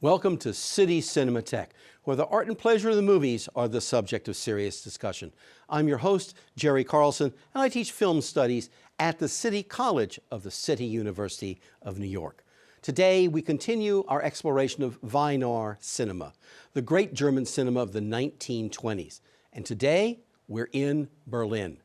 Welcome to City Cinematheque, where the art and pleasure of the movies are the subject of serious discussion. I'm your host, Jerry Carlson, and I teach film studies at the City College of the City University of New York. Today, we continue our exploration of Weimar cinema, the great German cinema of the 1920s. And today, we're in Berlin.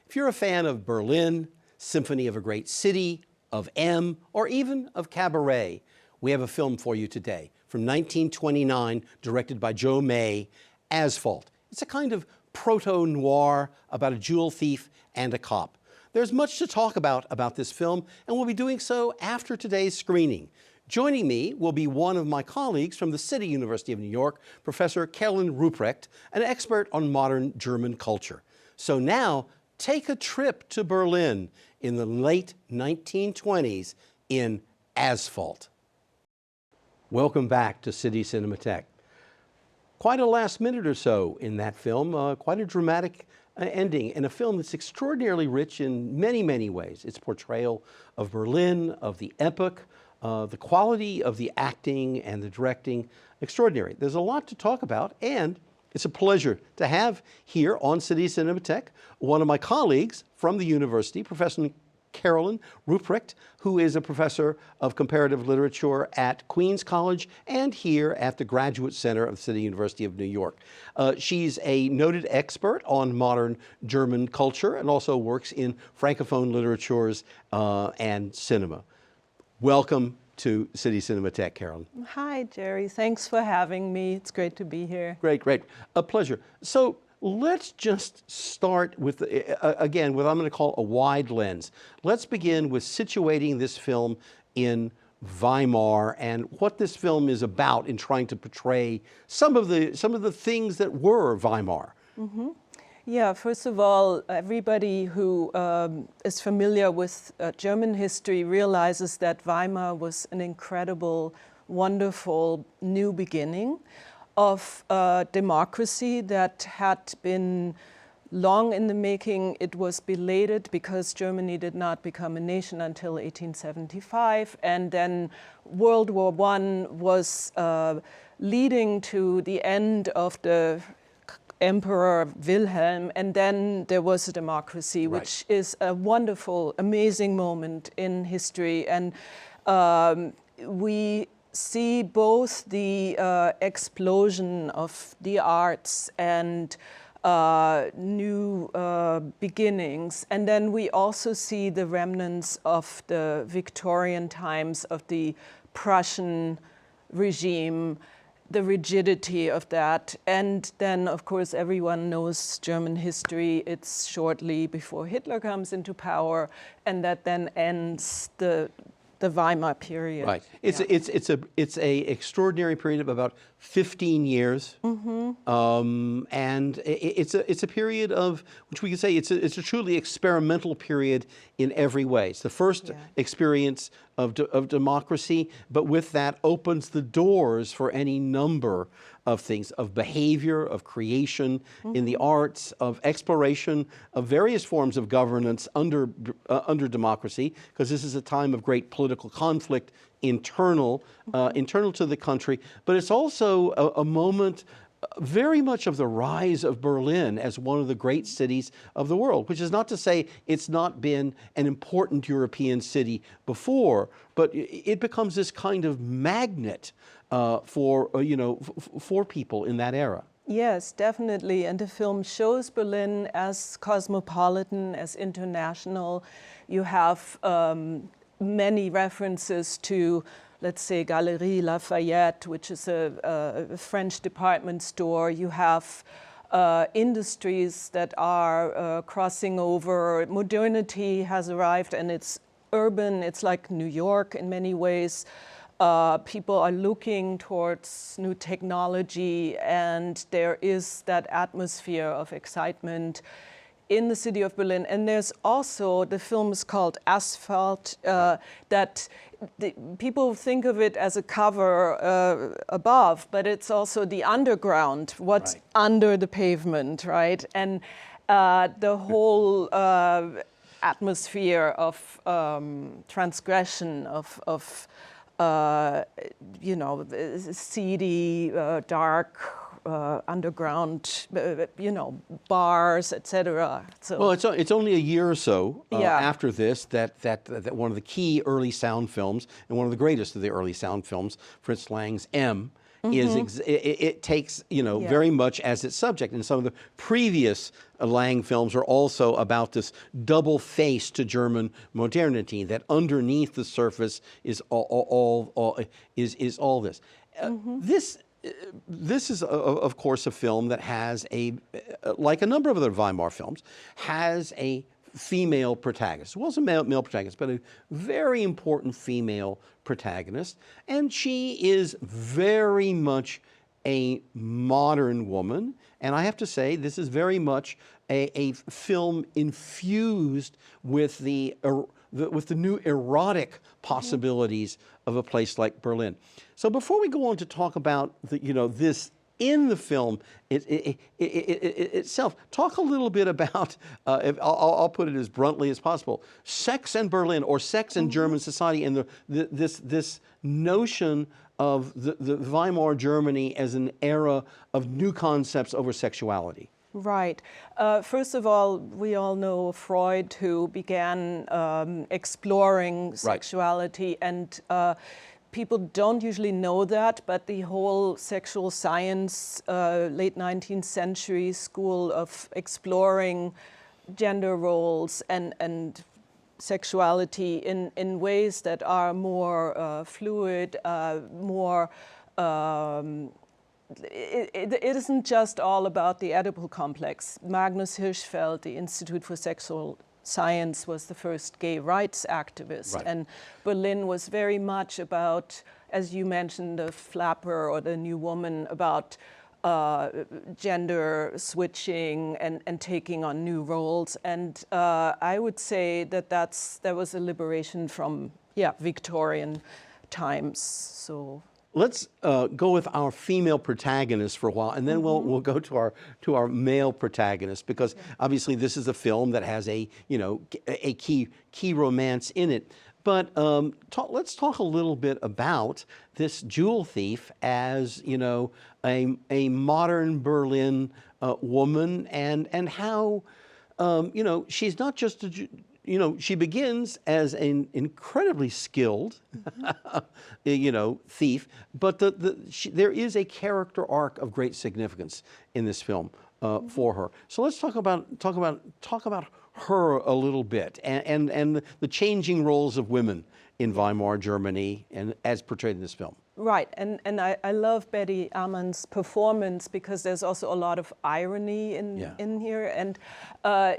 If you're a fan of Berlin, Symphony of a Great City, of M, or even of Cabaret, we have a film for you today from 1929, directed by Joe May, Asphalt. It's a kind of proto-noir about a jewel thief and a cop. There's much to talk about this film, and we'll be doing so after today's screening. Joining me will be one of my colleagues from the City University of New York, Professor Rupprecht, an expert on modern German culture. So now, take a trip to Berlin in the late 1920s in Asphalt. Welcome back to City Cinematheque. Quite a last minute or so in that film, quite a dramatic ending in a film that's extraordinarily rich in many, many ways. Its portrayal of Berlin, of the epoch, the quality of the acting and the directing, extraordinary. There's a lot to talk about, and it's a pleasure to have here on City Cinematheque one of my colleagues from the university, Professor Carolyn Rupprecht, who is a professor of comparative literature at Queens College and here at the Graduate Center of the City University of New York. She's a noted expert on modern German culture and also works in Francophone literatures and cinema. Welcome to City Cinematheque, Carolyn. Hi, Jerry. Thanks for having me. It's great to be here. Great, great. A pleasure. So let's just start with, again, what I'm going to call a wide lens. Let's begin with situating this film in Weimar and what this film is about in trying to portray some of the things that were Weimar. Mm-hmm. Yeah, first of all, everybody who is familiar with German history realizes that Weimar was an incredible, wonderful new beginning of democracy that had been long in the making. It was belated because Germany did not become a nation until 1875, and then World War I was leading to the end of the Emperor Wilhelm, and then there was a democracy, right, which is a wonderful, amazing moment in history. And we see both the explosion of the arts and new beginnings. And then we also see the remnants of the Victorian times of the Prussian regime, the rigidity of that. And then, of course, everyone knows German history. It's shortly before Hitler comes into power, and that then ends the Weimar period. Right. It's a extraordinary period of about 15 years, mm-hmm. And it's a period of which we could say it's a truly experimental period in every way. It's the first experience of democracy, but with that opens the doors for any number of things, of behavior, of creation, mm-hmm. in the arts, of exploration, of various forms of governance under democracy, because this is a time of great political conflict, internal to the country. But it's also a moment very much of the rise of Berlin as one of the great cities of the world, which is not to say it's not been an important European city before, but it becomes this kind of magnet for people in that era. Yes, definitely. And the film shows Berlin as cosmopolitan, as international. You have many references to, let's say, Galerie Lafayette, which is a French department store. You have industries that are crossing over. Modernity has arrived, and it's urban. It's like New York in many ways. People are looking towards new technology, and there is that atmosphere of excitement in the city of Berlin. And there's also, the film is called Asphalt, that people think of it as a cover above, but it's also the underground, what's right under the pavement, right? And the whole atmosphere of transgression, of you know, seedy, dark, underground, you know, bars, etc. So, Well, it's only a year or so Yeah. after this that one of the key early sound films, and one of the greatest of the early sound films, Fritz Lang's M, it takes, you know, Yeah. very much as its subject. And some of the previous Lang films are also about this double face to German modernity, that underneath the surface is all this. This is, of course, a film that has like a number of other Weimar films, has a female protagonist. Well, it's a male protagonist, but a very important female protagonist. And she is very much a modern woman. And I have to say, this is very much a film infused with the new erotic possibilities of a place like Berlin. So before we go on to talk about this in the film itself, talk a little bit about, I'll put it as bluntly as possible, sex in Berlin, or sex in German society, and this notion of the Weimar Germany as an era of new concepts over sexuality. Right. First of all, we all know Freud, who began exploring sexuality, and people don't usually know that, but the whole sexual science, late 19th century school of exploring gender roles and sexuality in ways that are more fluid, more it isn't just all about the Oedipal complex. Magnus Hirschfeld, the Institute for Sexual Science, was the first gay rights activist. And Berlin was very much about, as you mentioned, the flapper or the new woman, about gender switching and taking on new roles. And I would say that that was a liberation from, Victorian times. So. Let's go with our female protagonist for a while, and then we'll go to our male protagonist, because obviously this is a film that has a key romance in it. But let's talk a little bit about this jewel thief as a modern Berlin woman, and how she's not just she begins as an incredibly skilled, thief, but there is a character arc of great significance in this film for her. So let's talk about her a little bit, and the changing roles of women in Weimar Germany, and as portrayed in this film. Right, and I love Betty Amann's performance, because there's also a lot of irony in here. And I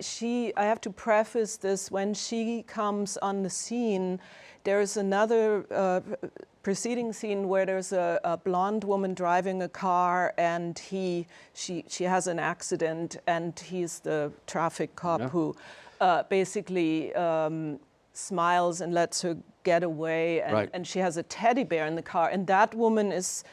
have to preface this, when she comes on the scene, there's another preceding scene where there's a blonde woman driving a car, and she has an accident, and he's the traffic cop who basically smiles and lets her get away, and she has a teddy bear in the car, and that woman is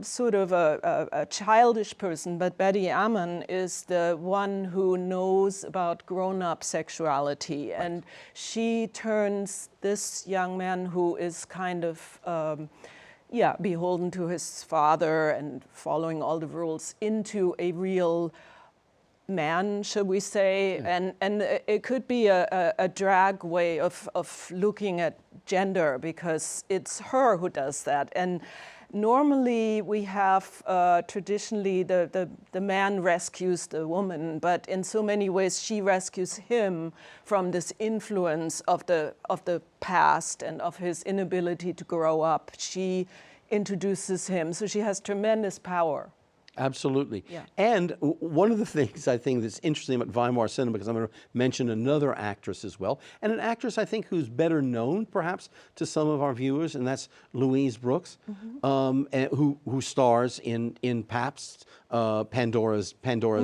sort of a childish person, but Betty Amann is the one who knows about grown-up sexuality, and she turns this young man, who is kind of beholden to his father and following all the rules, into a real man, should we say, and it could be a drag way of looking at gender, because it's her who does that. And normally we have traditionally the man rescues the woman, but in so many ways she rescues him from this influence of the past and of his inability to grow up. She introduces him, so she has tremendous power. Absolutely. And one of the things I think that's interesting about Weimar cinema, because I'm going to mention another actress as well, and an actress I think who's better known perhaps to some of our viewers, and that's Louise Brooks, who stars in Pabst's Pandora's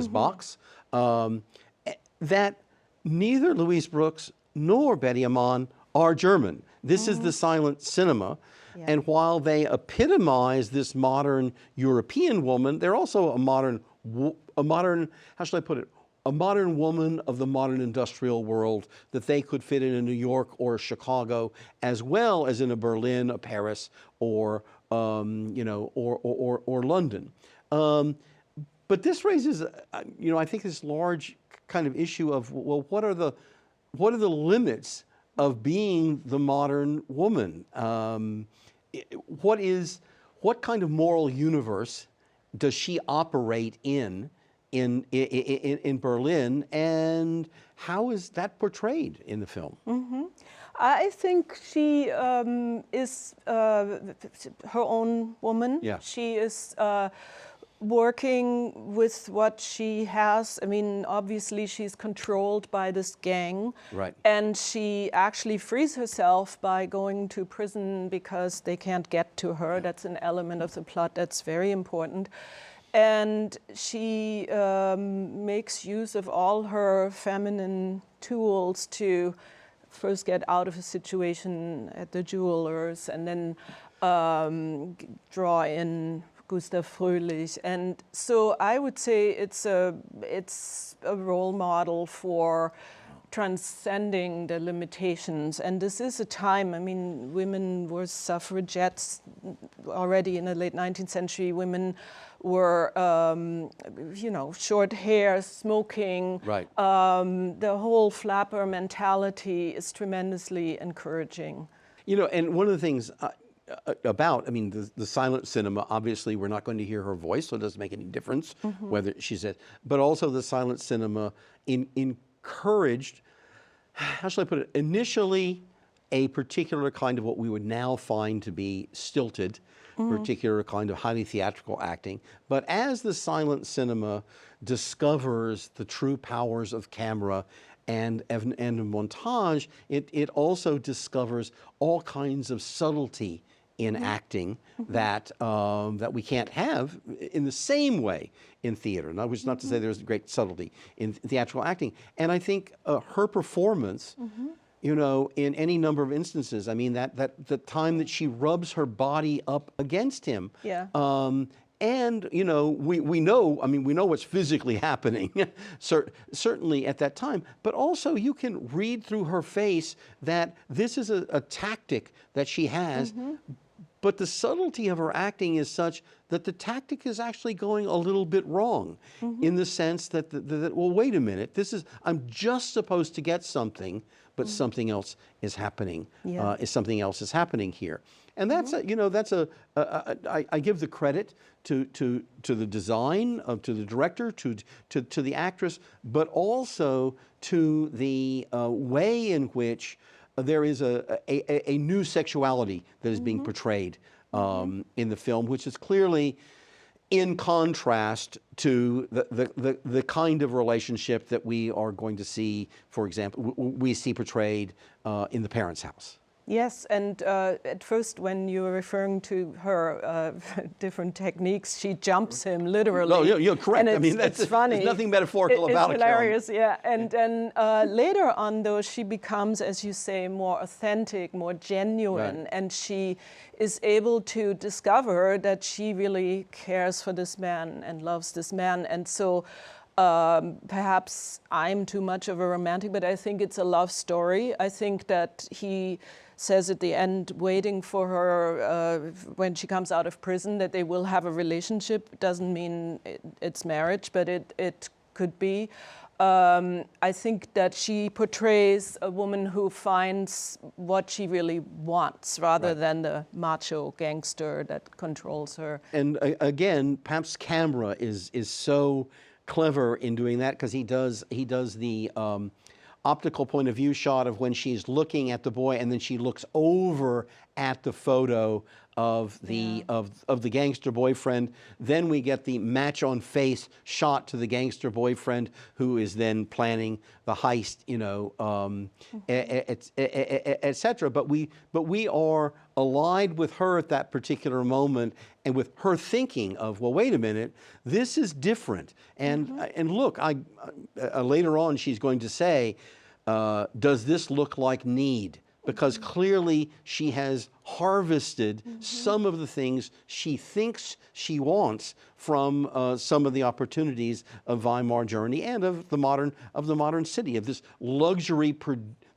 Box. That neither Louise Brooks nor Betty Amann are German. This is the silent cinema. And while they epitomize this modern European woman, they're also a modern, how should I put it, a modern woman of the modern industrial world, that they could fit in a New York or a Chicago, as well as in a Berlin, a Paris, or or London. But this raises, I think, this large kind of issue of, well, what are the limits of being the modern woman? What kind of moral universe does she operate in Berlin, and how is that portrayed in the film? Mm-hmm. I think she is her own woman. Yeah. She is working with what she has. I mean, obviously she's controlled by this gang. Right. And she actually frees herself by going to prison because they can't get to her. That's an element of the plot that's very important. And she makes use of all her feminine tools to first get out of a situation at the jewelers, and then draw in Gustav Fröhlich. And so I would say it's a role model for transcending the limitations. And this is a time, I mean, women were suffragettes already in the late 19th century. Women were, short hair, smoking. Right. The whole flapper mentality is tremendously encouraging. And one of the things about, the silent cinema, obviously we're not going to hear her voice, so it doesn't make any difference whether she said, but also the silent cinema encouraged, how shall I put it, initially a particular kind of what we would now find to be stilted, particular kind of highly theatrical acting. But as the silent cinema discovers the true powers of camera and montage, it also discovers all kinds of subtlety in acting that we can't have in the same way in theater. Now, which is not to say there's great subtlety in theatrical acting. And I think her performance, in any number of instances, I mean, that the time that she rubs her body up against him. Yeah. And we know what's physically happening, certainly at that time. But also, you can read through her face that this is a tactic that she has. But the subtlety of her acting is such that the tactic is actually going a little bit wrong, in the sense that, well, wait a minute, I'm just supposed to get something, but something else is happening. Yeah. Something else is happening here. And that's I give the credit to the design, to the director, to the actress, but also to the way in which there is a new sexuality that is being portrayed in the film, which is clearly in contrast to the kind of relationship that we are going to see, for example, we see portrayed in The Parents' House. Yes, and at first when you were referring to her different techniques, she jumps him literally. No, you're correct. And it's funny. There's nothing metaphorical about it. It's hilarious, yeah. And then later on, though, she becomes, as you say, more authentic, more genuine, Right. and she is able to discover that she really cares for this man and loves this man. And so perhaps I'm too much of a romantic, but I think it's a love story. I think that he says at the end, waiting for her when she comes out of prison, that they will have a relationship. Doesn't mean it's marriage, but it could be. I think that she portrays a woman who finds what she really wants, rather Right. than the macho gangster that controls her. And again, Pabst's camera is so clever in doing that, because he does the optical point of view shot of when she's looking at the boy, and then she looks over at the photo of the of the gangster boyfriend. Then we get the match on face shot to the gangster boyfriend, who is then planning the heist, etc. But we are allied with her at that particular moment, and with her thinking of, well, wait a minute, this is different. And look, later on she's going to say, does this look like need? because clearly she has harvested some of the things she thinks she wants from some of the opportunities of Weimar Germany and of the modern city, of this luxury,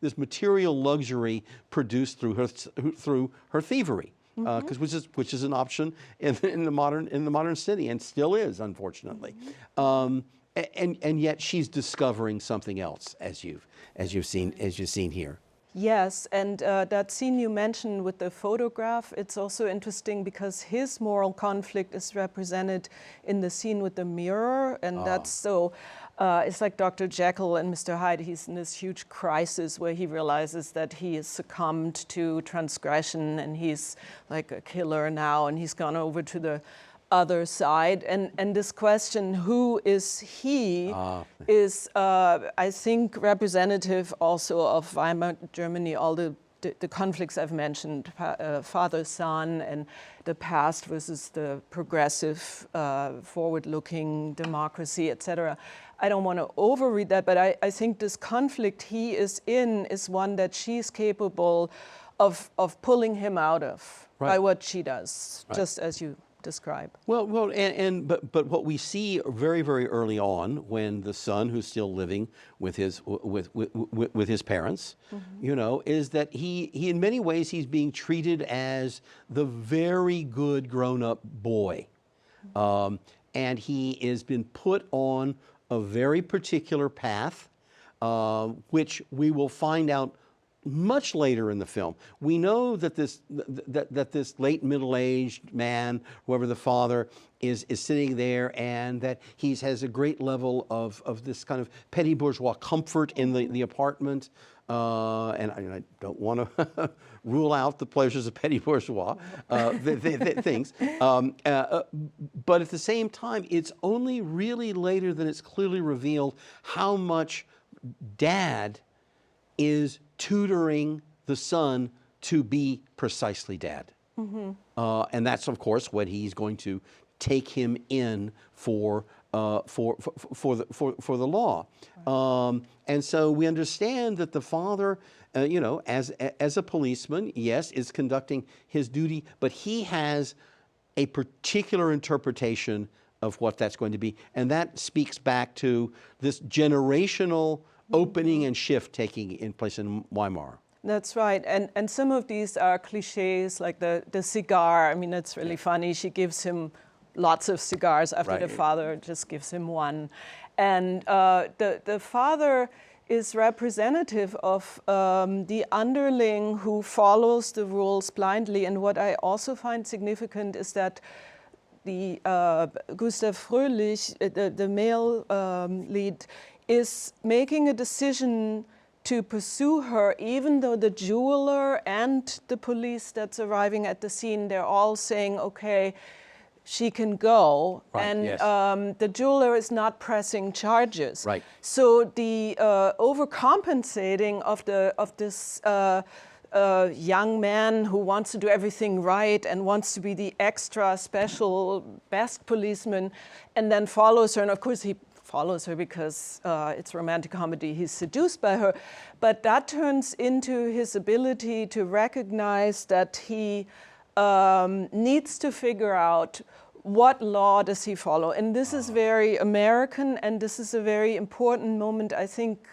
this material luxury produced through her thievery. Because which is an option in the modern city, and still is, unfortunately, and yet she's discovering something else, as you've seen here. Yes, and that scene you mentioned with the photograph, it's also interesting because his moral conflict is represented in the scene with the mirror, and that's so. It's like Dr. Jekyll and Mr. Hyde. He's in this huge crisis where he realizes that he has succumbed to transgression and he's like a killer now, and he's gone over to the other side. And this question, who is he, is, I think, representative also of Weimar Germany, all the conflicts I've mentioned, father-son, and the past versus the progressive, forward-looking democracy, etc. I don't want to overread that, but I think this conflict he is in is one that she's capable of pulling him out of by what she does, just as you describe. Well, but what we see very, very early on, when the son, who's still living with his parents, you know, is that he in many ways he's being treated as the very good grown-up boy, and he has been put on a very particular path, which we will find out much later in the film. We know that this late middle-aged man, whoever the father is sitting there, and that he has a great level of this kind of petty bourgeois comfort in the apartment. And I don't want to rule out the pleasures of petty bourgeois things. But at the same time, it's only really later that it's clearly revealed how much Dad is tutoring the son to be precisely Dad. And that's, of course, when he's going to take him in for the law. And so we understand that the father, you know, as a policeman, yes, is conducting his duty, but he has a particular interpretation of what that's going to be. And that speaks back to this generational opening and shift taking in place in Weimar. That's right, and some of these are cliches, like the cigar. I mean, it's really funny. She gives him lots of cigars after the father just gives him one. And the father is representative of the underling who follows the rules blindly. And what I also find significant is that the Gustav Fröhlich, the male lead, is making a decision to pursue her, even though the jeweler and the police that's arriving at the scene, they're all saying, okay, she can go, and the jeweler is not pressing charges. So the overcompensating of this young man who wants to do everything right and wants to be the extra special best policeman, and then follows her, and of course he follows her because it's romantic comedy, he's seduced by her, but that turns into his ability to recognize that he needs to figure out what law does he follow. And this is very American, and this is a very important moment, I think,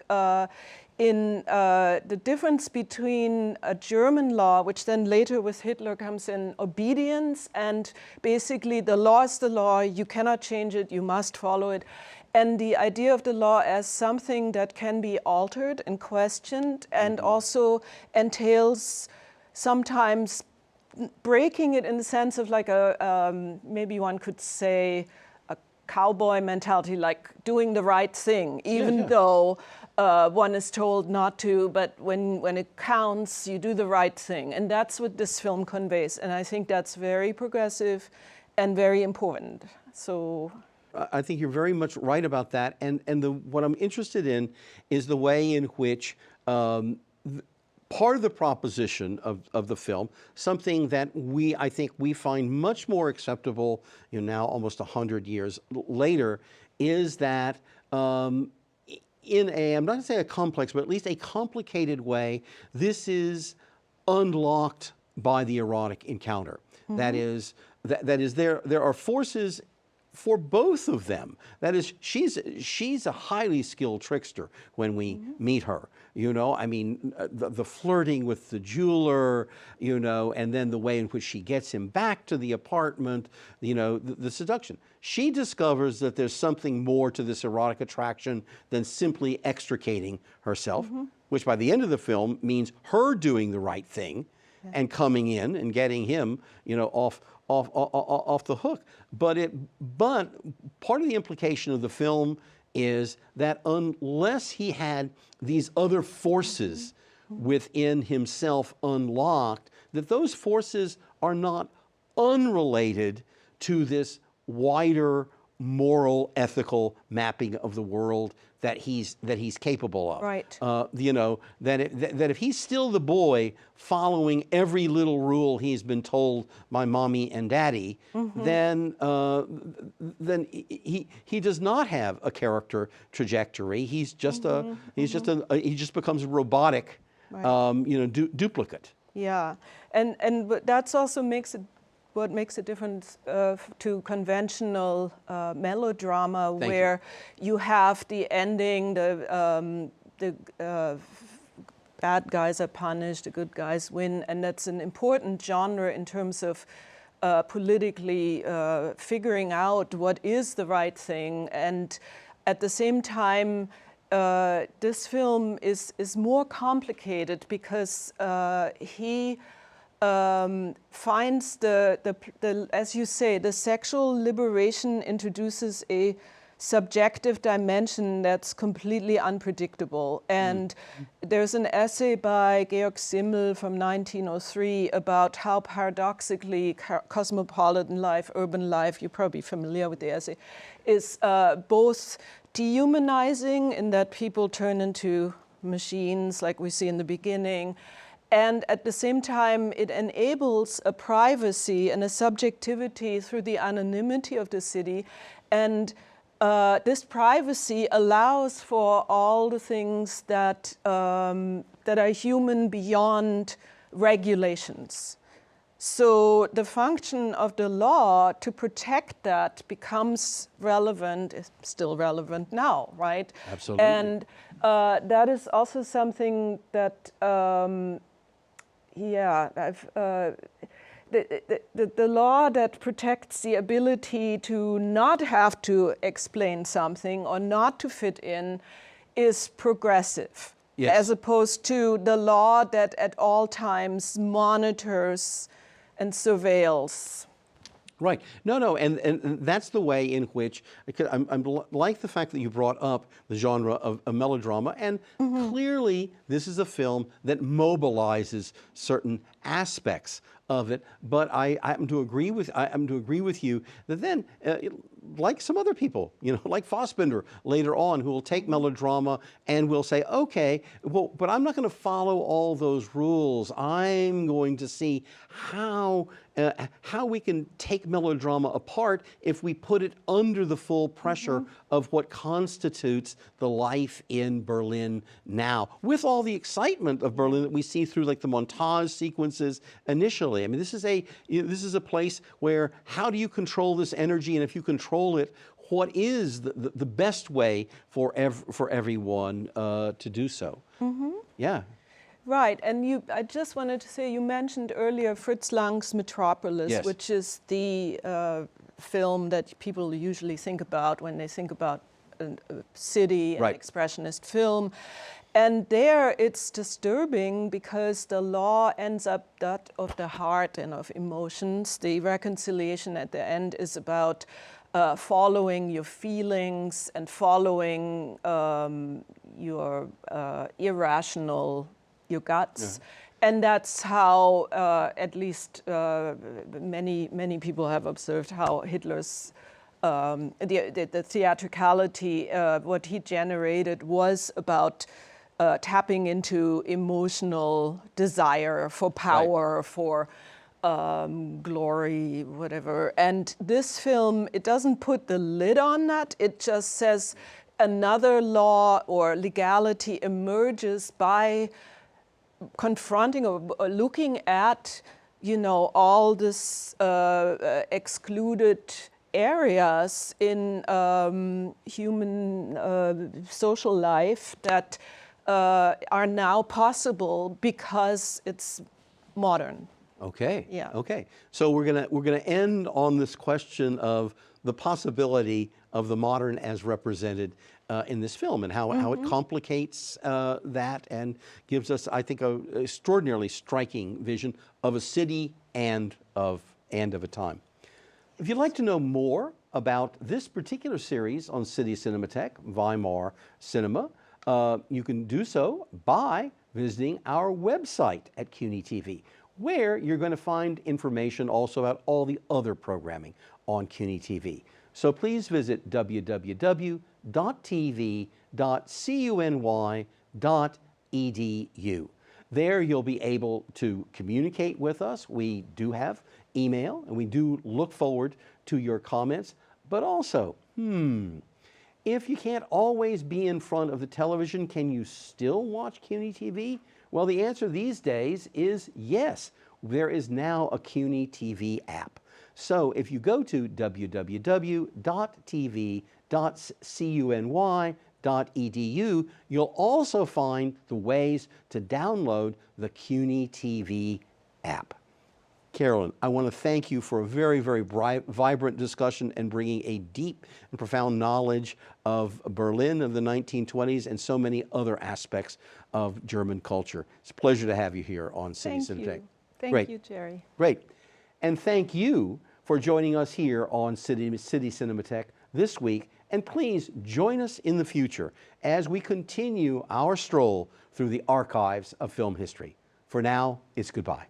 in the difference between a German law, which then later with Hitler comes in obedience, and basically the law is the law, you cannot change it, you must follow it. And the idea of the law as something that can be altered and questioned, and also entails sometimes breaking it in the sense of like a, maybe one could say, a cowboy mentality, like doing the right thing, even though one is told not to, but when it counts, you do the right thing. And that's what this film conveys. And I think that's very progressive and very important. So I think you're very much right about that. And what I'm interested in is the way in which part of the proposition of the film, something that I think we find much more acceptable, you know, now almost 100 years later, is that in a, I'm not going to say a complex, but at least a complicated way, this is unlocked by the erotic encounter. That is, there are forces for both of them. That is, she's a highly skilled trickster when we meet her. You know, I mean, the flirting with the jeweler, you know, and then the way in which she gets him back to the apartment, you know, the seduction. She discovers that there's something more to this erotic attraction than simply extricating herself, which by the end of the film means her doing the right thing and coming in and getting him, you know, off the hook. But part of the implication of the film is that unless he had these other forces within himself unlocked, that those forces are not unrelated to this wider moral, ethical mapping of the world that he's capable of. Right. You know, that if he's still the boy following every little rule he's been told by mommy and daddy, then he does not have a character trajectory. He's just he just becomes a robotic, you know, duplicate. Yeah, and that's also what makes a difference to conventional melodrama, where you have the ending, the bad guys are punished, the good guys win, and that's an important genre in terms of politically figuring out what is the right thing. And at the same time, this film is more complicated because he finds the, as you say, the sexual liberation introduces a subjective dimension that's completely unpredictable. And there's an essay by Georg Simmel from 1903 about how paradoxically cosmopolitan life, urban life, you're probably familiar with the essay, is both dehumanizing in that people turn into machines like we see in the beginning, and at the same time, it enables a privacy and a subjectivity through the anonymity of the city. And this privacy allows for all the things that, that are human beyond regulations. So the function of the law to protect that becomes relevant, is still relevant now, right? Absolutely. And that is also something that the law that protects the ability to not have to explain something or not to fit in is progressive, as opposed to the law that at all times monitors and surveils. Right. No, and that's the way in which, I'm like the fact that you brought up the genre of a melodrama, and clearly this is a film that mobilizes certain aspects of it. But I happen to agree with you that then, like some other people, you know, like Fassbinder later on, who will take melodrama and will say, okay, well, but I'm not going to follow all those rules. I'm going to see how we can take melodrama apart if we put it under the full pressure of what constitutes the life in Berlin now, with all the excitement of Berlin that we see through like the montage sequences initially. I mean, this is a place where how do you control this energy, and if you control it, what is the best way for everyone to do so? Yeah. Right, and I just wanted to say, you mentioned earlier Fritz Lang's Metropolis, which is the film that people usually think about when they think about a city, an expressionist film. And there it's disturbing because the law ends up that of the heart and of emotions. The reconciliation at the end is about following your feelings and following your your guts. And that's how, at least many people have observed how Hitler's, the theatricality, what he generated was about tapping into emotional desire for power, for glory, whatever. And this film, it doesn't put the lid on that. It just says another law or legality emerges by confronting or looking at, you know, all this excluded areas in human social life that are now possible because it's modern. Okay. Yeah. Okay. So we're gonna end on this question of the possibility of the modern as represented in this film, and how it complicates that and gives us, I think, a extraordinarily striking vision of a city and of a time. If you'd like to know more about this particular series on City Cinematheque, Weimar Cinema, you can do so by visiting our website at CUNY TV, where you're going to find information also about all the other programming on CUNY TV. So please visit www.tv.cuny.edu. There you'll be able to communicate with us. We do have email, and we do look forward to your comments. But also, if you can't always be in front of the television, can you still watch CUNY TV? Well, the answer these days is yes. There is now a CUNY TV app. So if you go to www.tv.cuny.edu, you'll also find the ways to download the CUNY TV app. Carolyn, I want to thank you for a very, very vibrant discussion and bringing a deep and profound knowledge of Berlin of the 1920s and so many other aspects of German culture. It's a pleasure to have you here on City Cinematheque. Thank you, Jerry. Great. And thank you for joining us here on City Cinematheque this week. And please join us in the future as we continue our stroll through the archives of film history. For now, it's goodbye.